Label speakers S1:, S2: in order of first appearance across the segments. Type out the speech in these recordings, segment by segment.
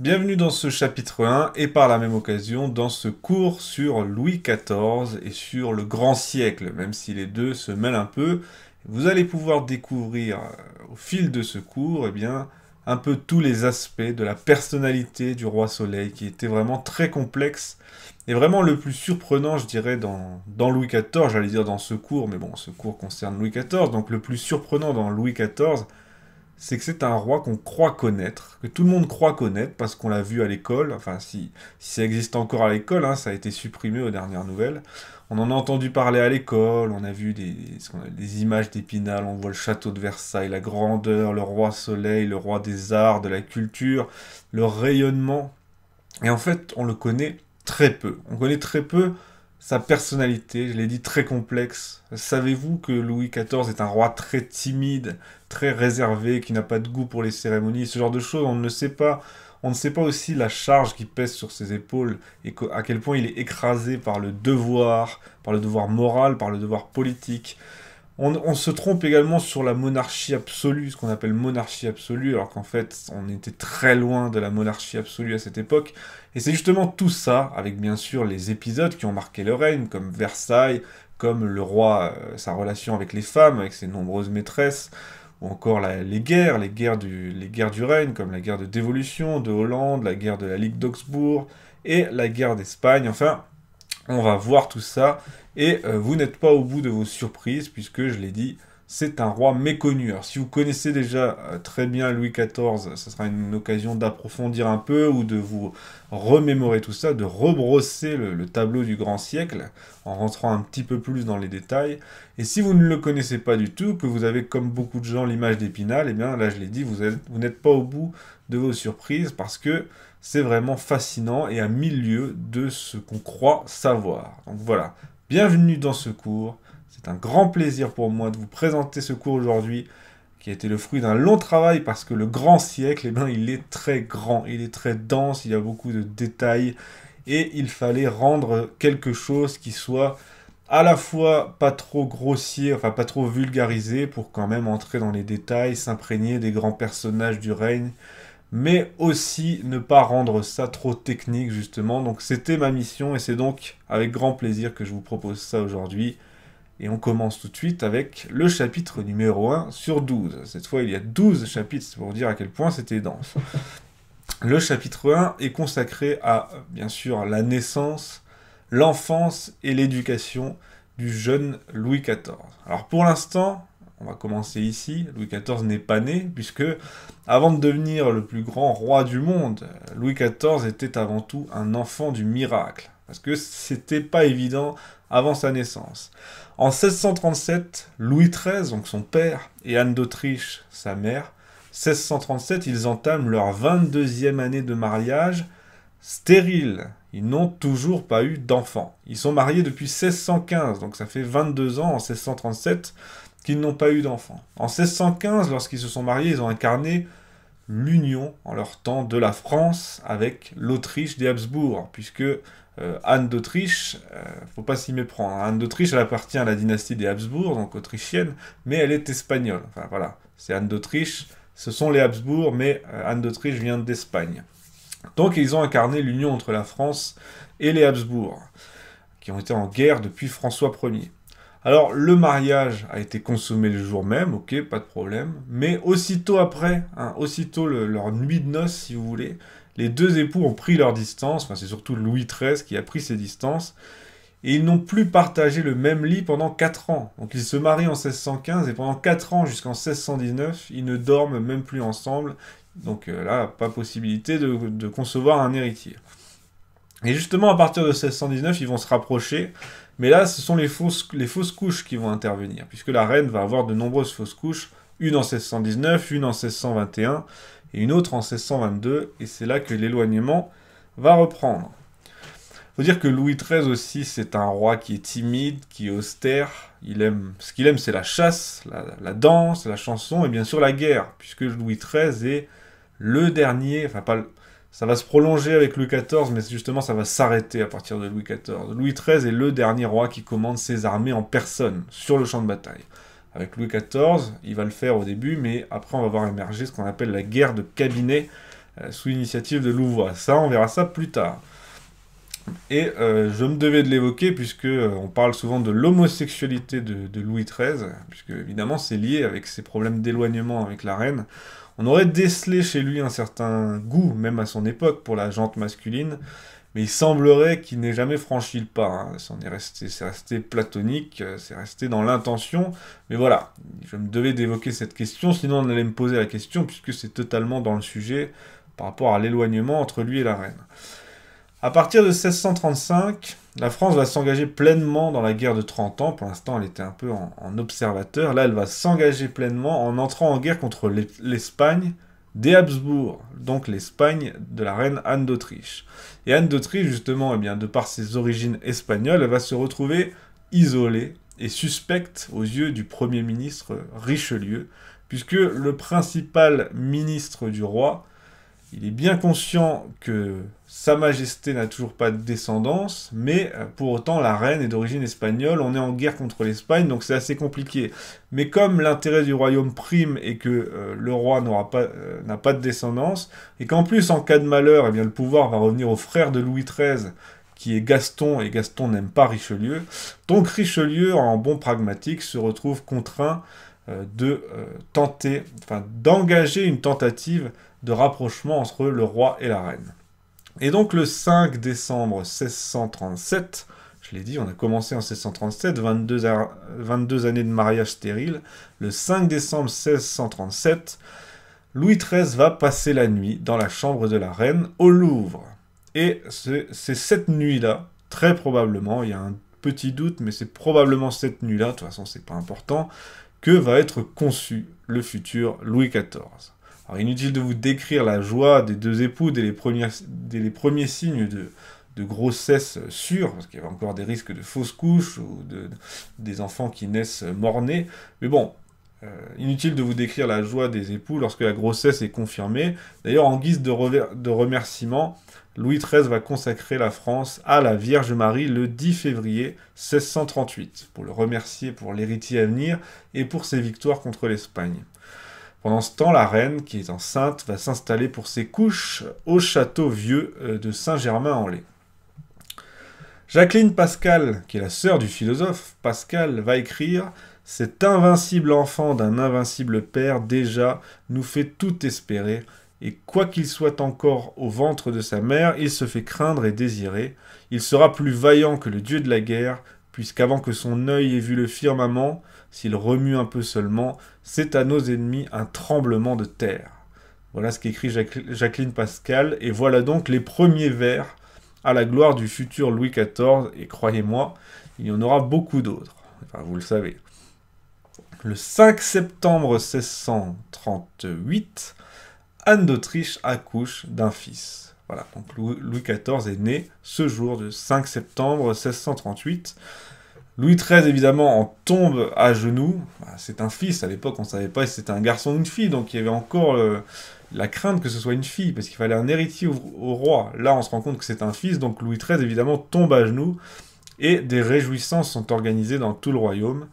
S1: Bienvenue dans ce chapitre 1 et par la même occasion dans ce cours sur Louis XIV et sur le grand siècle, même si les deux se mêlent un peu. Vous allez pouvoir découvrir au fil de ce cours un peu tous les aspects de la personnalité du roi Soleil qui était vraiment très complexe et vraiment le plus surprenant, je dirais, dans Louis XIV, j'allais dire dans ce cours, mais bon, ce cours concerne Louis XIV, donc le plus surprenant dans Louis XIV, c'est que c'est un roi qu'on croit connaître, que tout le monde croit connaître parce qu'on l'a vu à l'école, enfin si ça existe encore à l'école, hein, ça a été supprimé aux dernières nouvelles. On en a entendu parler à l'école, on a vu des images d'Épinal, on voit le château de Versailles, la grandeur, le roi soleil, le roi des arts, de la culture, le rayonnement. Et en fait, on le connaît très peu. On connaît très peu sa personnalité, je l'ai dit, très complexe. Savez-vous que Louis XIV est un roi très timide, très réservé, qui n'a pas de goût pour les cérémonies, ce genre de choses, on ne le sait pas. On ne sait pas aussi la charge qui pèse sur ses épaules et à quel point il est écrasé par le devoir moral, par le devoir politique. On se trompe également sur la monarchie absolue, ce qu'on appelle monarchie absolue, alors qu'en fait, on était très loin de la monarchie absolue à cette époque. Et c'est justement tout ça, avec bien sûr les épisodes qui ont marqué le règne, comme Versailles, comme le roi, sa relation avec les femmes, avec ses nombreuses maîtresses, ou encore les guerres du règne, comme la guerre de Dévolution, de Hollande, la guerre de la Ligue d'Augsbourg, et la guerre d'Espagne. Enfin, on va voir tout ça. Et vous n'êtes pas au bout de vos surprises, puisque je l'ai dit, c'est un roi méconnu. Alors si vous connaissez déjà très bien Louis XIV, ce sera une occasion d'approfondir un peu, ou de vous remémorer tout ça, de rebrosser le tableau du grand siècle, en rentrant un petit peu plus dans les détails. Et si vous ne le connaissez pas du tout, que vous avez comme beaucoup de gens l'image d'Épinal, eh bien là je l'ai dit, vous n'êtes pas au bout de vos surprises, parce que c'est vraiment fascinant et à mille lieues de ce qu'on croit savoir. Donc voilà, bienvenue dans ce cours. C'est un grand plaisir pour moi de vous présenter ce cours aujourd'hui, qui a été le fruit d'un long travail parce que le grand siècle, eh bien, il est très grand, il est très dense, il y a beaucoup de détails et il fallait rendre quelque chose qui soit à la fois pas trop grossier, enfin pas trop vulgarisé pour quand même entrer dans les détails, s'imprégner des grands personnages du règne, mais aussi ne pas rendre ça trop technique justement. Donc c'était ma mission et c'est donc avec grand plaisir que je vous propose ça aujourd'hui. Et on commence tout de suite avec le chapitre numéro 1 sur 12. Cette fois, il y a 12 chapitres, c'est pour dire à quel point c'était dense. Le chapitre 1 est consacré à, bien sûr, la naissance, l'enfance et l'éducation du jeune Louis XIV. Alors pour l'instant, on va commencer ici, Louis XIV n'est pas né, puisque avant de devenir le plus grand roi du monde, Louis XIV était avant tout un enfant du miracle, parce que c'était pas évident avant sa naissance. En 1637, Louis XIII, donc son père, et Anne d'Autriche, sa mère, 1637, ils entament leur 22e année de mariage stérile. Ils n'ont toujours pas eu d'enfants. Ils sont mariés depuis 1615, donc ça fait 22 ans en 1637 qu'ils n'ont pas eu d'enfants. En 1615, lorsqu'ils se sont mariés, ils ont incarné l'union en leur temps de la France avec l'Autriche des Habsbourg, puisque Anne d'Autriche, faut pas s'y méprendre. Anne d'Autriche, elle appartient à la dynastie des Habsbourg, donc autrichienne, mais elle est espagnole. Enfin voilà, c'est Anne d'Autriche, ce sont les Habsbourg, mais Anne d'Autriche vient d'Espagne. Donc ils ont incarné l'union entre la France et les Habsbourg, qui ont été en guerre depuis François Ier. Alors le mariage a été consommé le jour même, ok, pas de problème, mais aussitôt après, hein, aussitôt leur nuit de noces si vous voulez, les deux époux ont pris leur distance, enfin c'est surtout Louis XIII qui a pris ses distances, et ils n'ont plus partagé le même lit pendant 4 ans. Donc ils se marient en 1615 et pendant 4 ans jusqu'en 1619, ils ne dorment même plus ensemble. Donc là, pas possibilité de concevoir un héritier. Et justement, à partir de 1619, ils vont se rapprocher. Mais là, ce sont les fausses couches qui vont intervenir, puisque la reine va avoir de nombreuses fausses couches, une en 1619, une en 1621, et une autre en 1622, et c'est là que l'éloignement va reprendre. Faut dire que Louis XIII aussi, c'est un roi qui est timide, qui est austère. Ce qu'il aime, c'est la chasse, la danse, la chanson, et bien sûr la guerre, puisque Louis XIII est le dernier, enfin pas ça va se prolonger avec Louis XIV, mais justement ça va s'arrêter à partir de Louis XIV. Louis XIII est le dernier roi qui commande ses armées en personne, sur le champ de bataille. Avec Louis XIV, il va le faire au début, mais après on va voir émerger ce qu'on appelle la guerre de cabinet, sous l'initiative de Louvois. Ça, on verra ça plus tard. Et je me devais de l'évoquer puisque on parle souvent de l'homosexualité de Louis XIII, puisque évidemment c'est lié avec ses problèmes d'éloignement avec la reine. On aurait décelé chez lui un certain goût, même à son époque, pour la gente masculine, mais il semblerait qu'il n'ait jamais franchi le pas. Hein. C'est resté platonique, c'est resté dans l'intention. Mais voilà, je me devais d'évoquer cette question, sinon on allait me poser la question, puisque c'est totalement dans le sujet par rapport à l'éloignement entre lui et la reine. À partir de 1635, la France va s'engager pleinement dans la guerre de 30 ans. Pour l'instant, elle était un peu en observateur. Là, elle va s'engager pleinement en entrant en guerre contre l'Espagne des Habsbourg, donc l'Espagne de la reine Anne d'Autriche. Et Anne d'Autriche, justement, eh bien, de par ses origines espagnoles, elle va se retrouver isolée et suspecte aux yeux du Premier ministre Richelieu, puisque le principal ministre du roi, il est bien conscient que Sa Majesté n'a toujours pas de descendance, mais pour autant la reine est d'origine espagnole, on est en guerre contre l'Espagne, donc c'est assez compliqué. Mais comme l'intérêt du royaume prime et que le roi n'a pas de descendance, et qu'en plus en cas de malheur, eh bien, le pouvoir va revenir au frère de Louis XIII, qui est Gaston, et Gaston n'aime pas Richelieu, donc Richelieu, en bon pragmatique, se retrouve contraint d'engager une tentative de rapprochement entre le roi et la reine. Et donc le 5 décembre 1637, je l'ai dit, on a commencé en 1637, 22 années de mariage stérile, le 5 décembre 1637, Louis XIII va passer la nuit dans la chambre de la reine au Louvre. Et c'est cette nuit-là, très probablement, il y a un petit doute, mais c'est probablement cette nuit-là, de toute façon c'est pas important, que va être conçu le futur Louis XIV. Alors, inutile de vous décrire la joie des deux époux dès les premiers signes de grossesse sûre, parce qu'il y avait encore des risques de fausses couches ou des enfants qui naissent mort-nés. Mais bon, inutile de vous décrire la joie des époux lorsque la grossesse est confirmée. D'ailleurs, en guise de remerciement, Louis XIII va consacrer la France à la Vierge Marie le 10 février 1638, pour le remercier pour l'héritier à venir et pour ses victoires contre l'Espagne. Pendant ce temps, la reine, qui est enceinte, va s'installer pour ses couches au château vieux de Saint-Germain-en-Laye. Jacqueline Pascal, qui est la sœur du philosophe Pascal, va écrire « Cet invincible enfant d'un invincible père déjà nous fait tout espérer, et quoi qu'il soit encore au ventre de sa mère, il se fait craindre et désirer. Il sera plus vaillant que le dieu de la guerre, puisqu'avant que son œil ait vu le firmament, s'il remue un peu seulement, c'est à nos ennemis un tremblement de terre. » Voilà ce qu'écrit Jacqueline Pascal, et voilà donc les premiers vers à la gloire du futur Louis XIV, et croyez-moi, il y en aura beaucoup d'autres. Enfin, vous le savez. Le 5 septembre 1638, Anne d'Autriche accouche d'un fils. Voilà, donc Louis XIV est né ce jour de 5 septembre 1638. Louis XIII, évidemment, en tombe à genoux. C'est un fils, à l'époque, on ne savait pas si c'était un garçon ou une fille, donc il y avait encore la crainte que ce soit une fille, parce qu'il fallait un héritier au roi. Là, on se rend compte que c'est un fils, donc Louis XIII, évidemment, tombe à genoux, et des réjouissances sont organisées dans tout le royaume.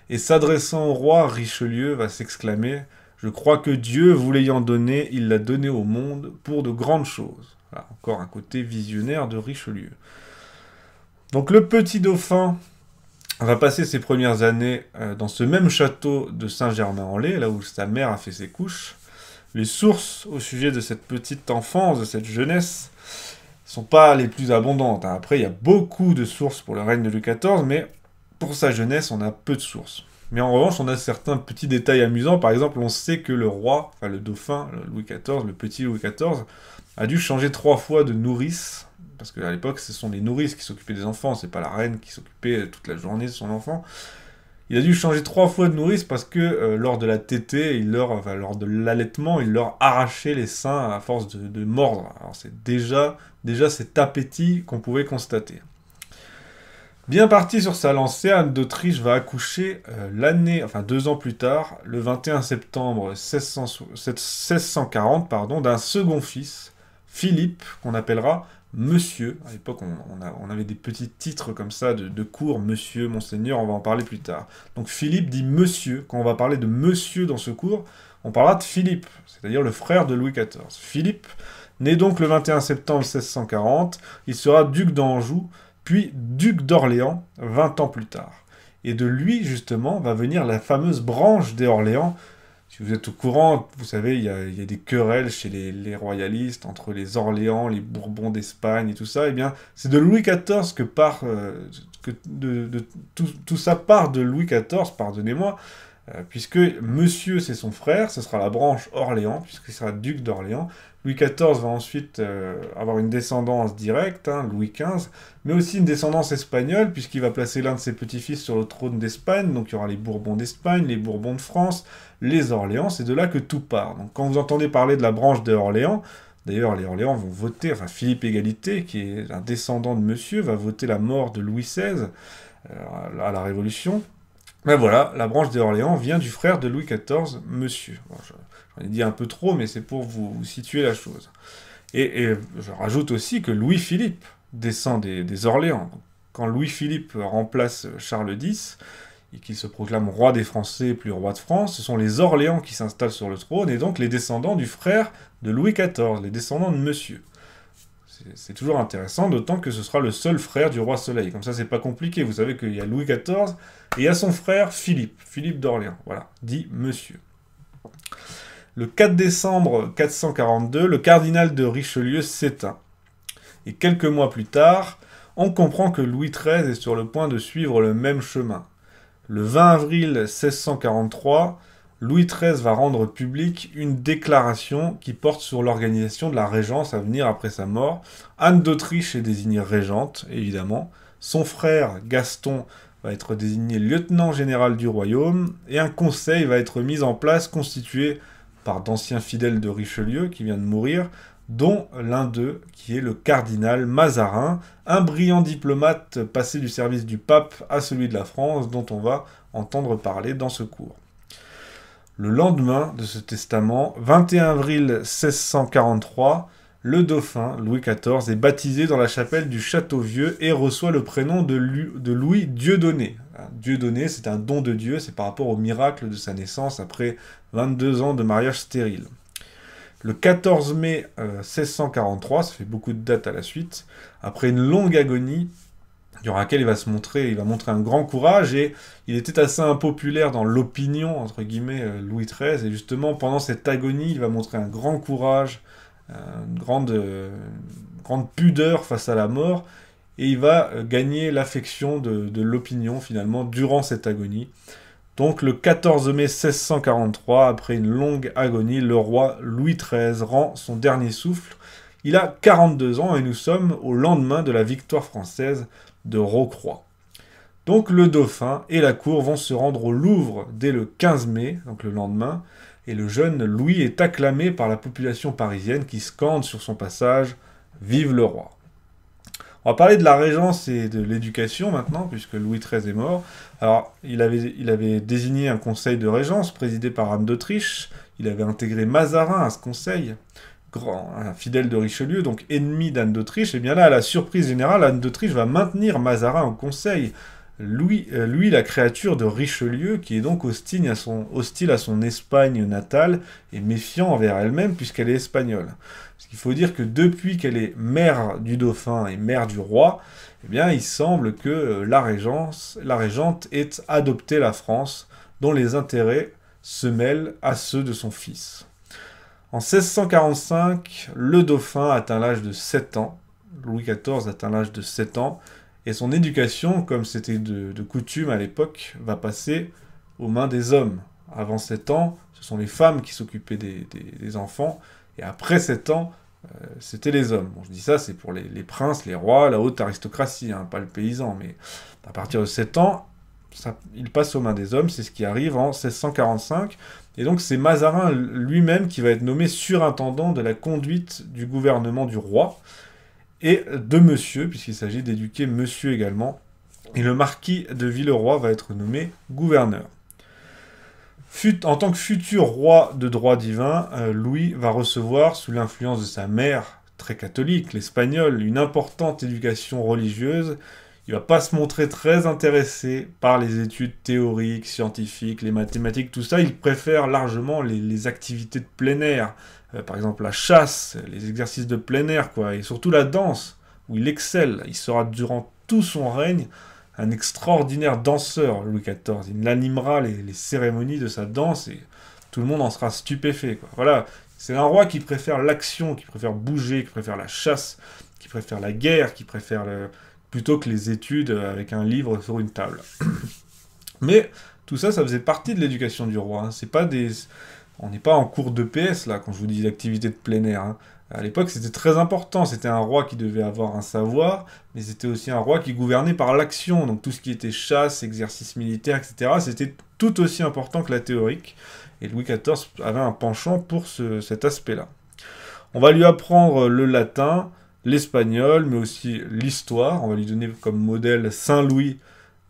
S1: Et s'adressant au roi, Richelieu va s'exclamer « Je crois que Dieu, vous l'ayant donné, il l'a donné au monde pour de grandes choses. » Voilà, encore un côté visionnaire de Richelieu. Donc le petit dauphin va passer ses premières années dans ce même château de Saint-Germain-en-Laye, là où sa mère a fait ses couches. Les sources au sujet de cette petite enfance, de cette jeunesse, sont pas les plus abondantes. Après, il y a beaucoup de sources pour le règne de Louis XIV, mais pour sa jeunesse, on a peu de sources. Mais en revanche, on a certains petits détails amusants. Par exemple, on sait que le roi, enfin le dauphin, Louis XIV, le petit Louis XIV, a dû changer 3 fois de nourrice, parce qu'à l'époque, ce sont les nourrices qui s'occupaient des enfants, c'est pas la reine qui s'occupait toute la journée de son enfant. Il a dû changer 3 fois de nourrice parce que lors de la tétée, lors de l'allaitement, il leur arrachait les seins à force de mordre. Alors c'est déjà cet appétit qu'on pouvait constater. Bien parti sur sa lancée, Anne d'Autriche va accoucher 2 ans plus tard, le 21 septembre 1640, d'un second fils, Philippe, qu'on appellera Monsieur. À l'époque, on avait des petits titres comme ça de cours, Monsieur, Monseigneur, on va en parler plus tard. Donc Philippe dit Monsieur. Quand on va parler de Monsieur dans ce cours, on parlera de Philippe, c'est-à-dire le frère de Louis XIV. Philippe, né donc le 21 septembre 1640, il sera duc d'Anjou, puis duc d'Orléans 20 ans plus tard. Et de lui, justement, va venir la fameuse branche des Orléans. Si vous êtes au courant, vous savez, il y a des querelles chez les royalistes entre les Orléans, les Bourbons d'Espagne et tout ça. Eh bien, c'est de Louis XIV que part... tout ça part de Louis XIV, pardonnez-moi, puisque Monsieur, c'est son frère, ce sera la branche Orléans, puisqu'il sera duc d'Orléans. Louis XIV va ensuite avoir une descendance directe, Louis XV, mais aussi une descendance espagnole, puisqu'il va placer l'un de ses petits-fils sur le trône d'Espagne, donc il y aura les Bourbons d'Espagne, les Bourbons de France, les Orléans, c'est de là que tout part. Donc quand vous entendez parler de la branche des Orléans, d'ailleurs les Orléans vont voter, enfin Philippe Égalité, qui est un descendant de Monsieur, va voter la mort de Louis XVI à la Révolution. Ben voilà, la branche des Orléans vient du frère de Louis XIV, Monsieur. Bon, j'en ai dit un peu trop, mais c'est pour vous situer la chose. Et je rajoute aussi que Louis-Philippe descend des Orléans. Quand Louis-Philippe remplace Charles X, et qu'il se proclame roi des Français, plus roi de France, ce sont les Orléans qui s'installent sur le trône, et donc les descendants du frère de Louis XIV, les descendants de Monsieur. C'est toujours intéressant, d'autant que ce sera le seul frère du roi Soleil. Comme ça, c'est pas compliqué. Vous savez qu'il y a Louis XIV et il y a son frère Philippe, Philippe d'Orléans. Voilà, dit Monsieur. Le 4 décembre 442, le cardinal de Richelieu s'éteint. Et quelques mois plus tard, on comprend que Louis XIII est sur le point de suivre le même chemin. Le 20 avril 1643, Louis XIII va rendre publique une déclaration qui porte sur l'organisation de la régence à venir après sa mort. Anne d'Autriche est désignée régente, évidemment. Son frère, Gaston, va être désigné lieutenant général du royaume. Et un conseil va être mis en place, constitué par d'anciens fidèles de Richelieu, qui vient de mourir, dont l'un d'eux, qui est le cardinal Mazarin, un brillant diplomate passé du service du pape à celui de la France, dont on va entendre parler dans ce cours. Le lendemain de ce testament, 21 avril 1643, le dauphin, Louis XIV, est baptisé dans la chapelle du Château-Vieux et reçoit le prénom de Louis Dieudonné. Dieudonné, c'est un don de Dieu, c'est par rapport au miracle de sa naissance après 22 ans de mariage stérile. Le 14 mai 1643, ça fait beaucoup de dates à la suite, après une longue agonie, durant laquelle il va montrer un grand courage, et il était assez impopulaire dans l'opinion, entre guillemets, Louis XIII, et justement, pendant cette agonie, il va montrer un grand courage, une grande pudeur face à la mort, et il va gagner l'affection de l'opinion, finalement, durant cette agonie. Donc, le 14 mai 1643, après une longue agonie, le roi Louis XIII rend son dernier souffle. Il a 42 ans, et nous sommes au lendemain de la victoire française de Rocroi. Donc le dauphin et la cour vont se rendre au Louvre dès le 15 mai, donc le lendemain, et le jeune Louis est acclamé par la population parisienne qui scande sur son passage « Vive le roi ». On va parler de la régence et de l'éducation maintenant, puisque Louis XIII est mort. Alors, il avait désigné un conseil de régence présidé par Anne d'Autriche, il avait intégré Mazarin à ce conseil, un fidèle de Richelieu, donc ennemi d'Anne d'Autriche, et bien là, à la surprise générale, Anne d'Autriche va maintenir Mazarin au conseil. Lui, la créature de Richelieu, qui est donc hostile à son Espagne natale, et méfiant envers elle-même, puisqu'elle est espagnole. Parce qu'il faut dire que depuis qu'elle est mère du dauphin et mère du roi, eh bien, il semble que la régente ait adopté la France, dont les intérêts se mêlent à ceux de son fils. En 1645, le dauphin atteint l'âge de 7 ans, Louis XIV atteint l'âge de 7 ans, et son éducation, comme c'était de coutume à l'époque, va passer aux mains des hommes. Avant 7 ans, ce sont les femmes qui s'occupaient des enfants, et après 7 ans, c'était les hommes. Bon, je dis ça, c'est pour les princes, les rois, la haute aristocratie, pas le paysan, mais à partir de 7 ans, il passe aux mains des hommes, c'est ce qui arrive en 1645, et donc c'est Mazarin lui-même qui va être nommé surintendant de la conduite du gouvernement du roi, et de Monsieur, puisqu'il s'agit d'éduquer Monsieur également, et le marquis de Villeroy va être nommé gouverneur. En tant que futur roi de droit divin, Louis va recevoir, sous l'influence de sa mère, très catholique, l'espagnole, une importante éducation religieuse. il va pas se montrer très intéressé par les études théoriques, scientifiques, les mathématiques, tout ça. Il préfère largement les activités de plein air. Par exemple, la chasse, les exercices de plein air, quoi. Et surtout la danse, où il excelle. Il sera durant tout son règne un extraordinaire danseur, Louis XIV. Il animera les cérémonies de sa danse et tout le monde en sera stupéfait, quoi. Voilà, c'est un roi qui préfère l'action, qui préfère bouger, qui préfère la chasse, qui préfère la guerre, qui préfère plutôt que les études avec un livre sur une table. Mais tout ça, ça faisait partie de l'éducation du roi, hein. C'est pas des... On n'est pas en cours de PS, là, quand je vous dis l'activité de plein air, hein. À l'époque, c'était très important. C'était un roi qui devait avoir un savoir, mais c'était aussi un roi qui gouvernait par l'action. Donc tout ce qui était chasse, exercice militaire, etc., c'était tout aussi important que la théorique. Et Louis XIV avait un penchant pour cet aspect-là. On va lui apprendre le latin, l'espagnol, mais aussi l'histoire. On va lui donner comme modèle Saint-Louis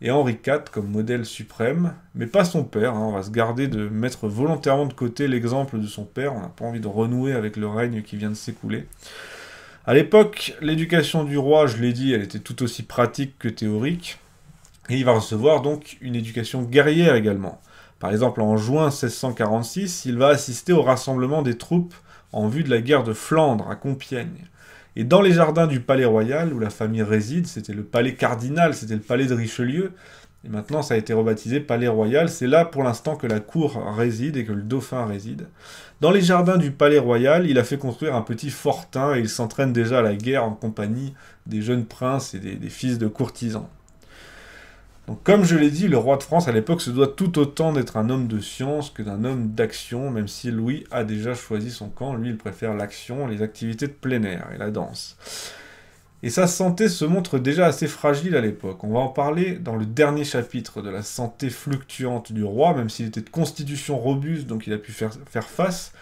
S1: et Henri IV comme modèle suprême, mais pas son père, hein. On va se garder de mettre volontairement de côté l'exemple de son père. On n'a pas envie de renouer avec le règne qui vient de s'écouler. À l'époque, l'éducation du roi, je l'ai dit, elle était tout aussi pratique que théorique, et il va recevoir donc une éducation guerrière également. Par exemple, en juin 1646, il va assister au rassemblement des troupes en vue de la guerre de Flandre à Compiègne. Et dans les jardins du palais royal, où la famille réside, c'était le palais cardinal, c'était le palais de Richelieu, et maintenant ça a été rebaptisé palais royal, c'est là pour l'instant que la cour réside et que le dauphin réside. Dans les jardins du palais royal, il a fait construire un petit fortin et il s'entraîne déjà à la guerre en compagnie des jeunes princes et des fils de courtisans. Donc, comme je l'ai dit, le roi de France à l'époque se doit tout autant d'être un homme de science que d'un homme d'action, même si Louis a déjà choisi son camp. Lui, il préfère l'action, les activités de plein air et la danse. Et sa santé se montre déjà assez fragile à l'époque. On va en parler dans le dernier chapitre de la santé fluctuante du roi, même s'il était de constitution robuste, donc il a pu faire face.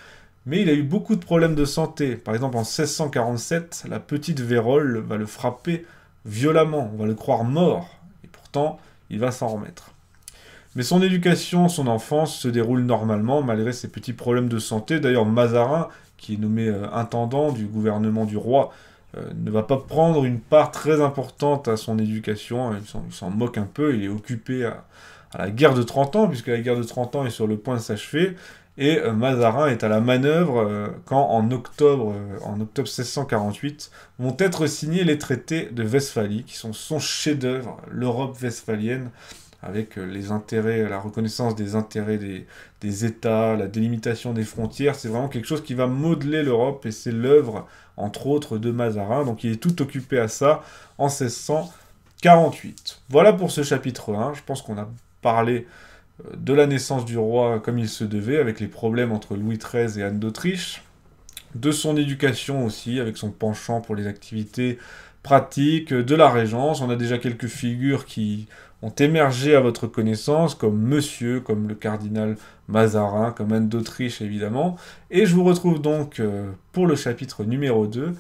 S1: Mais il a eu beaucoup de problèmes de santé. Par exemple, en 1647, la petite vérole va le frapper violemment. On va le croire mort. Et pourtant, il va s'en remettre. Mais son éducation, son enfance se déroule normalement malgré ses petits problèmes de santé. D'ailleurs, Mazarin, qui est nommé intendant du gouvernement du roi, ne va pas prendre une part très importante à son éducation. Il s'en moque un peu, il est occupé à la guerre de 30 ans, puisque la guerre de 30 ans est sur le point de s'achever. Et Mazarin est à la manœuvre quand, en octobre 1648, vont être signés les traités de Westphalie, qui sont son chef-d'œuvre, l'Europe westphalienne, avec les intérêts, la reconnaissance des intérêts des États, la délimitation des frontières. C'est vraiment quelque chose qui va modeler l'Europe, et c'est l'œuvre, entre autres, de Mazarin. Donc il est tout occupé à ça en 1648. Voilà pour ce chapitre 1. Je pense qu'on a parlé de la naissance du roi comme il se devait, avec les problèmes entre Louis XIII et Anne d'Autriche, de son éducation aussi, avec son penchant pour les activités pratiques, de la régence. On a déjà quelques figures qui ont émergé à votre connaissance, comme Monsieur, comme le cardinal Mazarin, comme Anne d'Autriche évidemment. Et je vous retrouve donc pour le chapitre numéro 2.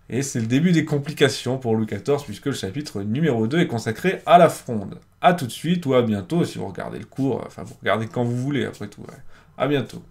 S1: Et c'est le début des complications pour Louis XIV, puisque le chapitre numéro 2 est consacré à la Fronde. A tout de suite, ou à bientôt, si vous regardez le cours, enfin vous regardez quand vous voulez, après tout. Ouais. À bientôt.